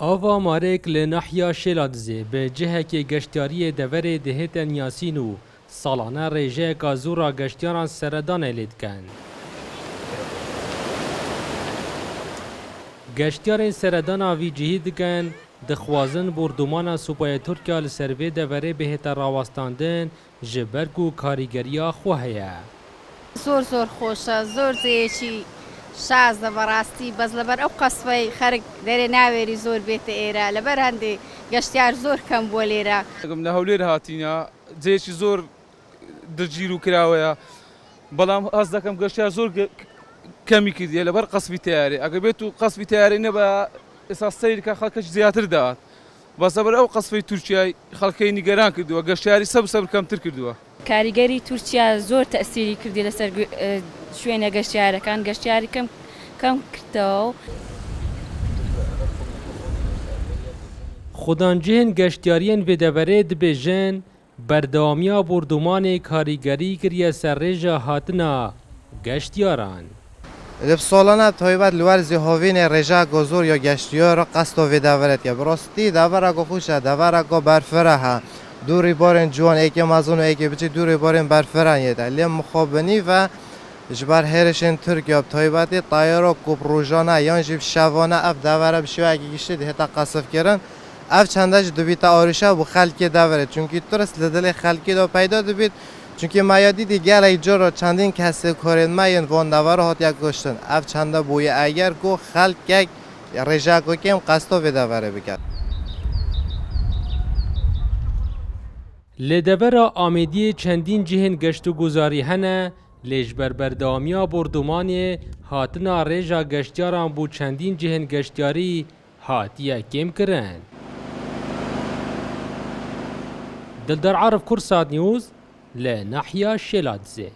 آوا مارک لنحیا شلادزه به جهه که گشتیاری دوره دهتن یاسینو سالانه ریجه کازورا گشتیاران سردان لید کن. گشتیارین سردان آوی جهید کن دخوازن بردومان سوپای ترکیا لسروی دوره بهت راوستاندن جبرگ و کاریگریا خوهیه. زور خوشه، زور زیچی شاز دبراستی بس لبر او قصفی خرج دری ناوری زور بیت ایرا لبر هندی گشتیار زور کم بولیرا. قم نهولیر هاتینا زیچی زور درجیرو کراویا بلام از دکم گشتیار زور کمی کردی لبر قصفی تیاری اگر بیتو قصفی تیاری نبا اساسایی که خالکش زیاتر داد بس لبر او قصفی ترکیه خالکی نگران کردی و گشتیاری صبر کم تر کردی. کاریگەری تورکیا زۆر تەسیری کردی لەسەر شوێنە گەشتیارەکان گەشتیاری کەم کردەوە. خودانجهن گشتیارین به دوره دبیجن بردامیا بردومان کاریگری کریه سر ریجا هاتنا گشتیاران. لب سالانه تایبت لورزی هاوین رجا گذور یا گشتیار قصد و دورت یا براستی دوره گو خوشه دوره گو برفره ها دوری بارن جوان ایکی مازون و ایکی بچه دوری بارن برفران یده لیم مخابنی و جبر هرشن ترکیه تایبتی طایرا کوب روزانه یا جیب شوانه اف دوره بشوه اگه گشته هتا قصف کردن اف چندش دویتا آرشه و خلکی دوره چونکی ترس لدل خلکی دو پیدا دوید چونکی مایادی دیگر ایجا را چندین کسی کارین ماین وان دوره هات یک گشتن اف چنده بوی اگر گو خلک یک رجا گو کم قصد و دوره بکرد. لدورا آمیدی چندین جهن گشت و گذاری هنه لیجبر بردامیا بردومانی هاتنا ریجا گشتیاران بو چندین جهن گشتیاری هاتیه کم کرن. دلدار عارف کرسات نیوز لنحیا شلادزه.